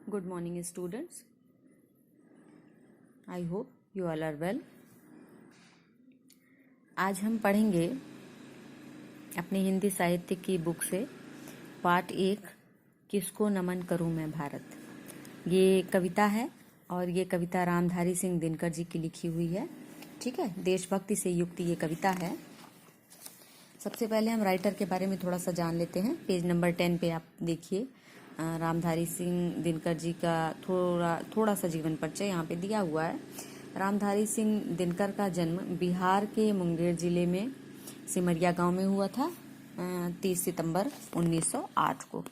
Good morning, students. I hope you all are well. आज हम पढ़ेंगे अपनी हिंदी साहित्य की बुक से पार्ट 1 किसको नमन करूं मैं भारत। ये कविता है और ये कविता रामधारी सिंह दिनकर जी की लिखी हुई है। ठीक है, देशभक्ति से युक्त ये कविता है। सबसे पहले हम राइटर के बारे में थोड़ा सा जान लेते हैं। पेज नंबर 10 पे आप देखिए, रामधारी सिंह दिनकर जी का थोड़ा सा जीवन परिचय यहाँ पे दिया हुआ है। रामधारी सिंह दिनकर का जन्म बिहार के मुंगेर जिले में सिमरिया गांव में हुआ था 30 सितंबर 1908 को,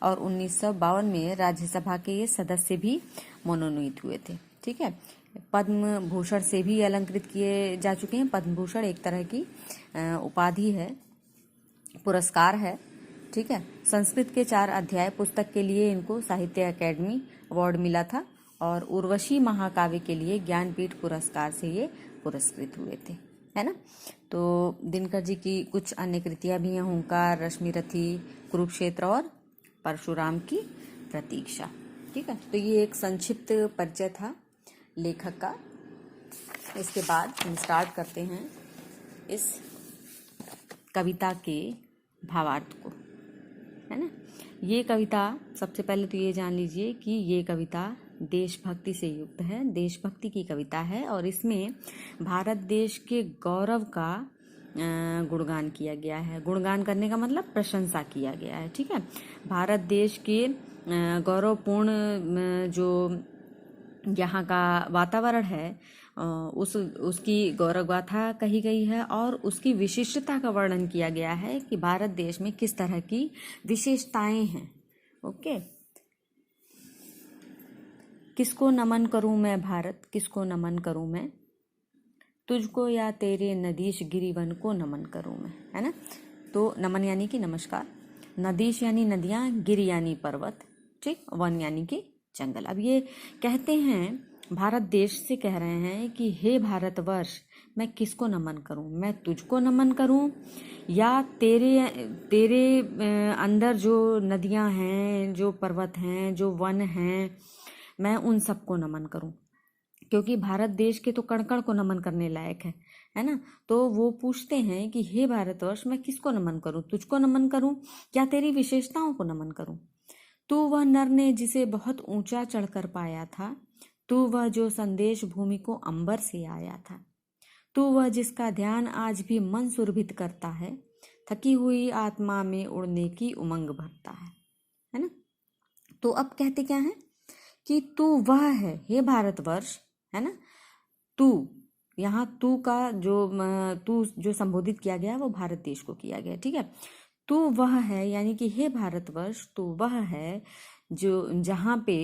और 1952 में राज्यसभा के ये सदस्य भी मनोनीत हुए थे। ठीक है, पद्म भूषण से भी अलंकृत किए जा चुके हैं। पद्म भूषण एक तरह की उपाधि है, पुरस्कार है। ठीक है, संस्कृत के 4 अध्याय पुस्तक के लिए इनको साहित्य अकेडमी अवार्ड मिला था, और उर्वशी महाकाव्य के लिए ज्ञानपीठ पुरस्कार से ये पुरस्कृत हुए थे, है ना। तो दिनकर जी की कुछ अन्य कृतियां भी हैं, हुंकार, रश्मिरथी, कुरुक्षेत्र और परशुराम की प्रतीक्षा। ठीक है, तो ये एक संक्षिप्त परिचय था लेखक का। इसके बाद हम स्टार्ट करते हैं इस कविता के भावार्थ को, है ना। ये कविता, सबसे पहले तो ये जान लीजिए कि ये कविता देशभक्ति से युक्त है, देशभक्ति की कविता है, और इसमें भारत देश के गौरव का गुणगान किया गया है। गुणगान करने का मतलब प्रशंसा किया गया है। ठीक है, भारत देश के गौरवपूर्ण जो यहाँ का वातावरण है उसकी गौरव गाथा कही गई है, और उसकी विशिष्टता का वर्णन किया गया है कि भारत देश में किस तरह की विशेषताएं हैं। ओके, किसको नमन करूं मैं भारत, किसको नमन करूं मैं, तुझको या तेरे नदीश गिरिवन को नमन करूं मैं, है ना। तो नमन यानी कि नमस्कार, नदीश यानी नदियां, गिरि यानी पर्वत, ठीक, वन यानी कि जंगल। अब ये कहते हैं, भारत देश से कह रहे हैं कि हे भारतवर्ष, मैं किसको नमन करूं, मैं तुझको नमन करूं या तेरे अंदर जो नदियां हैं, जो पर्वत हैं, जो वन हैं, मैं उन सबको नमन करूं। क्योंकि भारत देश के तो कण कण को नमन करने लायक है ना। तो वो पूछते हैं कि हे भारतवर्ष, मैं किसको नमन करूं, तुझको नमन करूं या तेरी विशेषताओं को नमन करूं। तू वह नर ने जिसे बहुत ऊंचा चढ़कर पाया था, तू वह जो संदेश भूमि को अंबर से आया था, तू वह जिसका ध्यान आज भी मन सुरभित करता है, थकी हुई आत्मा में उड़ने की उमंग भरता है ना। तो अब कहते क्या है कि तू वह है, हे भारतवर्ष, है ना। तू, यहाँ तू का तू जो संबोधित किया गया है वो भारत देश को किया गया। ठीक है, तू वह है यानी कि हे भारतवर्ष, तू वह है जो जहाँ पे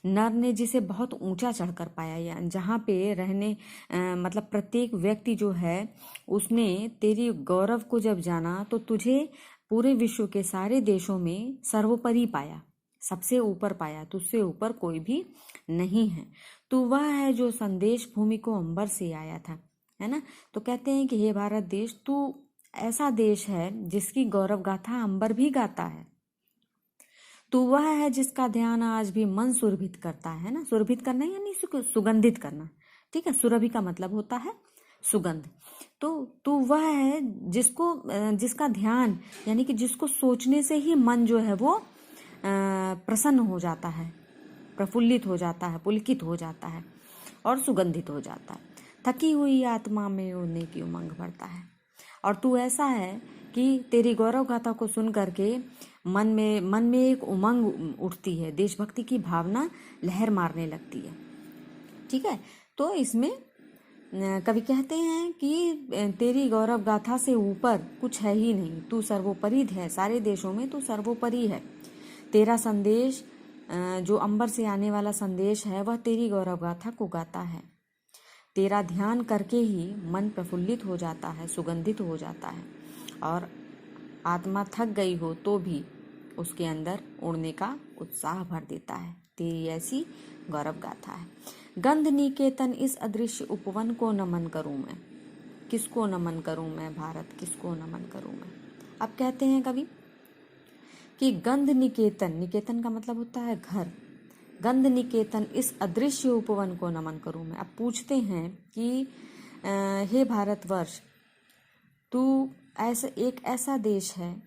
नर ने जिसे बहुत ऊंचा चढ़कर पाया, या जहाँ पे रहने मतलब प्रत्येक व्यक्ति जो है उसने तेरी गौरव को जब जाना, तो तुझे पूरे विश्व के सारे देशों में सर्वोपरि पाया, सबसे ऊपर पाया, तुझसे ऊपर कोई भी नहीं है। तू वह है जो संदेश भूमि को अंबर से आया था, है ना। तो कहते हैं कि हे भारत देश, तू ऐसा देश है जिसकी गौरव गाथा अंबर भी गाता है। तू वह है जिसका ध्यान आज भी मन सुरभित करता है ना। सुरभित करना यानी सुगंधित करना। ठीक है, सुरभि का मतलब होता है सुगंध। तो तू वह है जिसका ध्यान यानी कि जिसको सोचने से ही मन जो है वो प्रसन्न हो जाता है, प्रफुल्लित हो जाता है, पुलकित हो जाता है और सुगंधित हो जाता है। थकी हुई आत्मा में उड़ने की उमंग भरता है। और तू ऐसा है कि तेरी गौरव गाथा को सुन करके मन में एक उमंग उठती है, देशभक्ति की भावना लहर मारने लगती है। ठीक है, तो इसमें कवि कहते हैं कि तेरी गौरव गाथा से ऊपर कुछ है ही नहीं, तू सर्वोपरि है, सारे देशों में तू सर्वोपरि है। तेरा संदेश जो अंबर से आने वाला संदेश है वह तेरी गौरव गाथा को गाता है। तेरा ध्यान करके ही मन प्रफुल्लित हो जाता है, सुगंधित हो जाता है, और आत्मा थक गई हो तो भी उसके अंदर उड़ने का उत्साह भर देता है। तेरी ऐसी गौरव गाथा है। गंध निकेतन इस अदृश्य उपवन को नमन करूं मैं, किसको नमन करूं मैं भारत, किसको नमन करूं मैं। अब कहते हैं कवि कि गंध निकेतन, निकेतन का मतलब होता है घर, गंध निकेतन इस अदृश्य उपवन को नमन करूं मैं। अब पूछते हैं कि हे भारतवर्ष, तू ऐसा देश है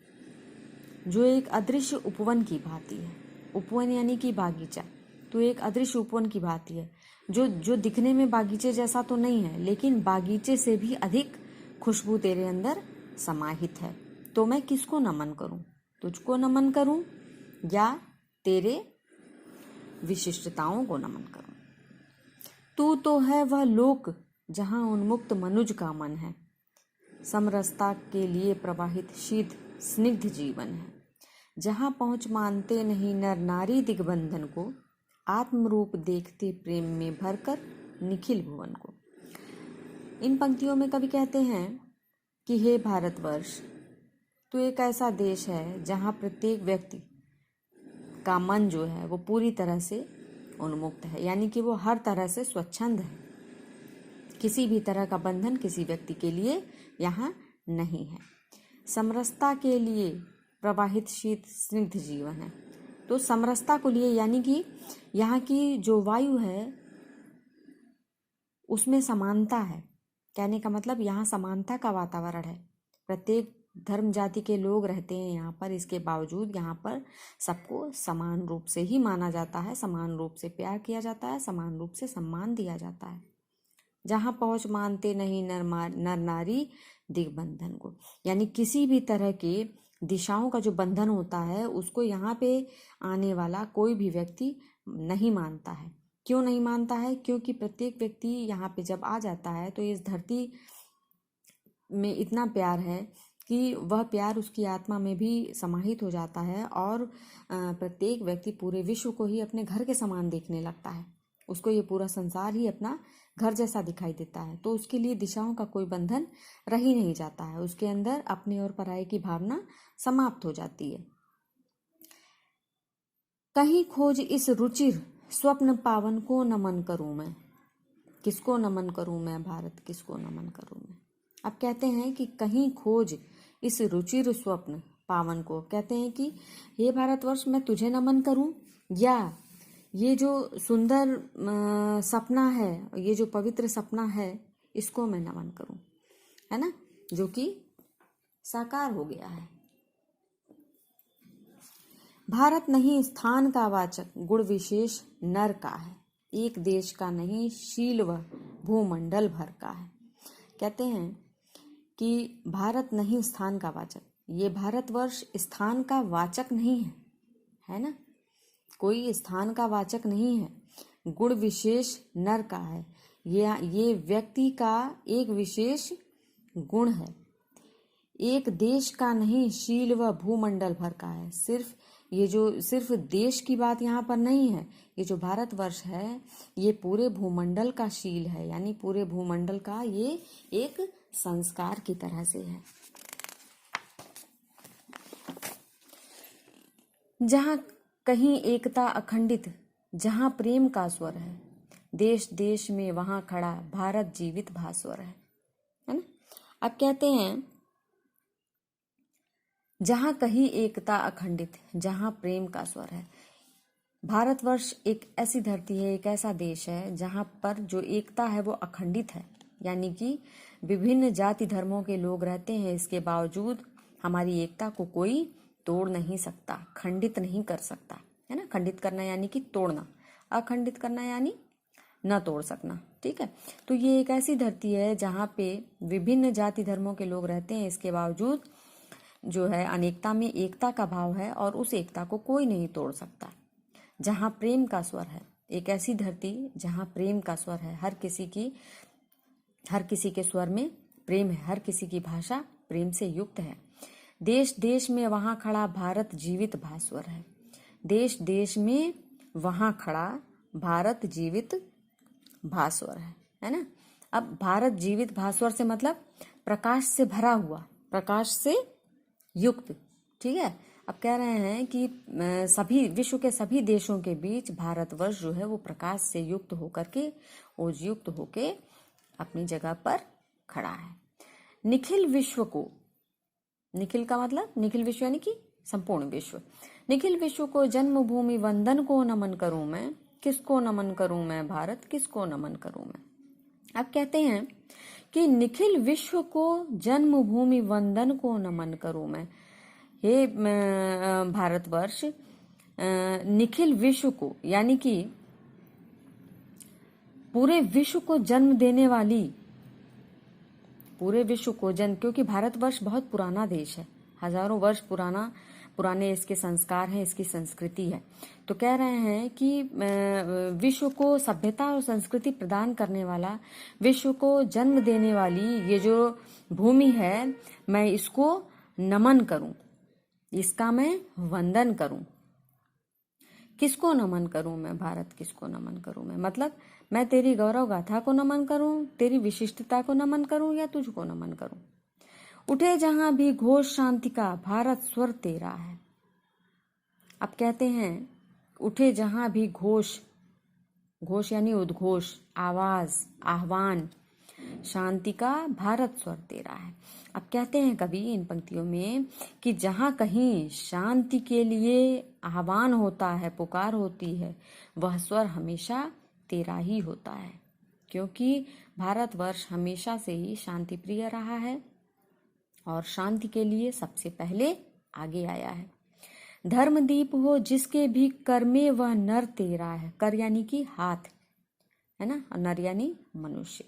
जो एक अदृश्य उपवन की भांति है। उपवन यानी कि बागीचा। तो एक अदृश्य उपवन की भांति है, जो दिखने में बागीचे जैसा तो नहीं है, लेकिन बागीचे से भी अधिक खुशबू तेरे अंदर समाहित है। तो मैं किसको नमन करूं? तुझको नमन करूं या तेरे विशिष्टताओं को नमन करूं? तू तो है वह लोक जहां उन्मुक्त मनुज का मन है, समरसता के लिए प्रवाहित शीत स्निग्ध जीवन है, जहां पहुंच मानते नहीं नर नारी दिग्बंधन को, आत्मरूप देखते प्रेम में भरकर निखिल भुवन को। इन पंक्तियों में कवि कहते हैं कि हे भारतवर्ष, तो एक ऐसा देश है जहां प्रत्येक व्यक्ति का मन जो है वो पूरी तरह से उन्मुक्त है, यानी कि वो हर तरह से स्वच्छंद है। किसी भी तरह का बंधन किसी व्यक्ति के लिए यहाँ नहीं है। समरसता के लिए प्रवाहित शीत स्निग्ध जीवन है। तो समरसता को लिए यानी कि यहाँ की जो वायु है उसमें समानता है। कहने का मतलब यहाँ समानता का वातावरण है। प्रत्येक धर्म जाति के लोग रहते हैं यहाँ पर, इसके बावजूद यहाँ पर सबको समान रूप से ही माना जाता है, समान रूप से प्यार किया जाता है, समान रूप से सम्मान दिया जाता है। जहाँ पहुँच मानते नहीं नर नारी दिग्बंधन को, यानी किसी भी तरह के दिशाओं का जो बंधन होता है उसको यहाँ पे आने वाला कोई भी व्यक्ति नहीं मानता है। क्यों नहीं मानता है? क्योंकि प्रत्येक व्यक्ति यहाँ पे जब आ जाता है तो इस धरती में इतना प्यार है कि वह प्यार उसकी आत्मा में भी समाहित हो जाता है और प्रत्येक व्यक्ति पूरे विश्व को ही अपने घर के समान देखने लगता है। उसको ये पूरा संसार ही अपना घर जैसा दिखाई देता है। तो उसके लिए दिशाओं का कोई बंधन रह ही नहीं जाता है। उसके अंदर अपने और पराये की भावना समाप्त हो जाती है। कहीं खोज इस रुचिर स्वप्न पावन को नमन करूं मैं। किसको नमन करूं मैं भारत, किसको नमन करूं मैं? अब कहते हैं कि कहीं खोज इस रुचिर स्वप्न पावन को। कहते हैं कि हे भारतवर्ष, मैं तुझे नमन करूं या ये जो सुंदर सपना है, ये जो पवित्र सपना है, इसको मैं नमन करूं, है ना, जो कि साकार हो गया है। भारत नहीं स्थान का वाचक, गुण विशेष नर का है, एक देश का नहीं शील व भूमंडल भर का है। कहते हैं कि भारत नहीं स्थान का वाचक, ये भारतवर्ष स्थान का वाचक नहीं है, है ना, कोई स्थान का वाचक नहीं है। गुण विशेष नर का है, ये व्यक्ति का एक विशेष गुण है। एक देश का नहीं शील व भूमंडल भर का है। सिर्फ देश की बात यहाँ पर नहीं है। ये जो भारतवर्ष है ये पूरे भूमंडल का शील है, यानी पूरे भूमंडल का ये एक संस्कार की तरह से है। जहाँ कहीं एकता अखंडित, जहाँ प्रेम का स्वर है, देश देश में वहाँ खड़ा भारत जीवित भास्वर है ना। अब कहते हैं जहाँ कहीं एकता अखंडित, जहाँ प्रेम का स्वर है। भारतवर्ष एक ऐसी धरती है, एक ऐसा देश है जहाँ पर जो एकता है वो अखंडित है, यानी कि विभिन्न जाति धर्मों के लोग रहते हैं, इसके बावजूद हमारी एकता को कोई तोड़ नहीं सकता, खंडित नहीं कर सकता, है ना। खंडित करना यानी कि तोड़ना, अखंडित करना यानी न तोड़ सकना, ठीक है। तो ये एक ऐसी धरती है जहाँ पे विभिन्न जाति धर्मों के लोग रहते हैं, इसके बावजूद जो है अनेकता में एकता का भाव है और उस एकता को कोई नहीं तोड़ सकता। जहाँ प्रेम का स्वर है, एक ऐसी धरती जहाँ प्रेम का स्वर है, हर किसी के स्वर में प्रेम है, हर किसी की भाषा प्रेम से युक्त है। देश देश में वहाँ खड़ा भारत जीवित भास्वर है। देश देश में वहाँ खड़ा भारत जीवित भास्वर है ना। अब भारत जीवित भास्वर से मतलब प्रकाश से भरा हुआ, प्रकाश से युक्त, ठीक है। अब कह रहे हैं कि सभी विश्व के सभी देशों के बीच भारतवर्ष जो है वो प्रकाश से युक्त होकर के, ओजयुक्त होके अपनी जगह पर खड़ा है। निखिल विश्व को, निखिल का मतलब निखिल विश्व यानी कि संपूर्ण विश्व, निखिल विश्व को जन्मभूमि वंदन को नमन करूं मैं, किसको नमन करूं मैं भारत, किसको नमन करूं मैं। अब कहते हैं कि निखिल विश्व को जन्मभूमि वंदन को नमन करूं मैं। हे भारतवर्ष, निखिल विश्व को यानी कि पूरे विश्व को जन्म देने वाली, पूरे विश्व को जन्म, क्योंकि भारतवर्ष बहुत पुराना देश है, हजारों वर्ष पुराने इसके संस्कार हैं, इसकी संस्कृति है। तो कह रहे हैं कि विश्व को सभ्यता और संस्कृति प्रदान करने वाला, विश्व को जन्म देने वाली ये जो भूमि है, मैं इसको नमन करूं, इसका मैं वंदन करूं। किसको नमन करूं मैं भारत, किसको नमन करूं मैं, मतलब मैं तेरी गौरव गाथा को नमन करूं, तेरी विशिष्टता को नमन करूं, या तुझको नमन करूं। उठे जहां भी घोष शांति का, भारत स्वर तेरा है। अब कहते हैं उठे जहां भी घोष, घोष यानी उद्घोष, आवाज, आह्वान, शांति का, भारत स्वर तेरा है। अब कहते हैं कवि इन पंक्तियों में कि जहां कहीं शांति के लिए आह्वान होता है, पुकार होती है, वह स्वर हमेशा तेरा ही होता है, क्योंकि भारतवर्ष हमेशा से ही शांति प्रिय रहा है और शांति के लिए सबसे पहले आगे आया है। धर्मदीप हो जिसके भी कर में, वह नर तेरा है। कर यानी कि हाथ है ना, और नर यानी मनुष्य।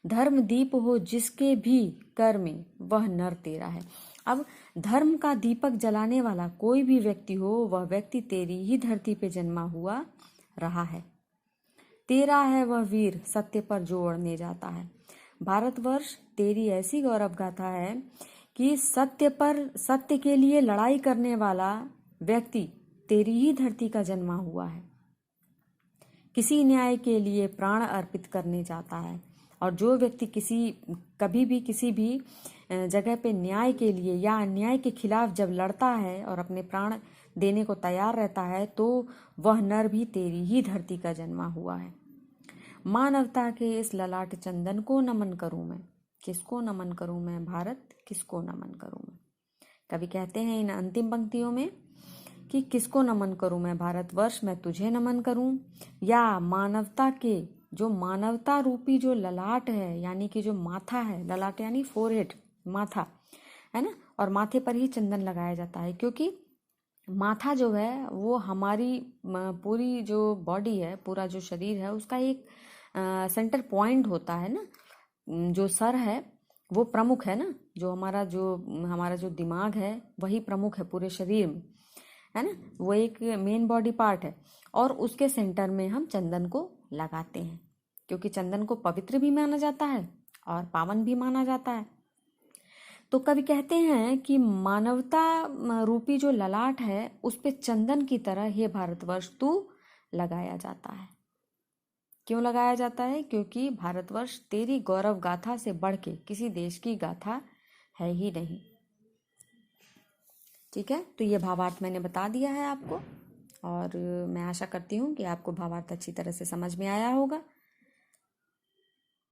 धर्मदीप हो जिसके भी कर में, वह नर तेरा है। अब धर्म का दीपक जलाने वाला कोई भी व्यक्ति हो, वह व्यक्ति तेरी ही धरती पे जन्मा हुआ रहा है। तेरा है वह वीर, सत्य पर जो अड़ने जाता है। भारतवर्ष तेरी ऐसी गौरव गाथा है कि सत्य के लिए लड़ाई करने वाला व्यक्ति तेरी ही धरती का जन्मा हुआ है। किसी न्याय के लिए प्राण अर्पित करने जाता है, और जो व्यक्ति कभी भी किसी भी जगह पे न्याय के लिए या अन्याय के खिलाफ जब लड़ता है और अपने प्राण देने को तैयार रहता है, तो वह नर भी तेरी ही धरती का जन्मा हुआ है। मानवता के इस ललाट चंदन को नमन करूं मैं, किसको नमन करूं मैं भारत, किसको नमन करूं मैं। कवि कहते हैं इन अंतिम पंक्तियों में कि किसको नमन करूं मैं भारतवर्ष, मैं तुझे नमन करूं, या मानवता के जो मानवता रूपी जो ललाट है, यानी कि जो माथा है, ललाट यानी फोरहेड, माथा है ना, और माथे पर ही चंदन लगाया जाता है, क्योंकि माथा जो है वो हमारी पूरी जो बॉडी है, पूरा जो शरीर है, उसका एक सेंटर पॉइंट होता है ना। जो सर है वो प्रमुख है ना, जो हमारा जो दिमाग है वही प्रमुख है पूरे शरीर में, है ना, वो एक मेन बॉडी पार्ट है, और उसके सेंटर में हम चंदन को लगाते हैं, क्योंकि चंदन को पवित्र भी माना जाता है और पावन भी माना जाता है। तो कवि कहते हैं कि मानवता रूपी जो ललाट है, उस पे चंदन की तरह हे भारतवर्ष तू लगाया जाता है। क्यों लगाया जाता है? क्योंकि भारतवर्ष तेरी गौरव गाथा से बढ़ के किसी देश की गाथा है ही नहीं। ठीक है, तो ये भावार्थ मैंने बता दिया है आपको, और मैं आशा करती हूँ कि आपको भावार्थ अच्छी तरह से समझ में आया होगा।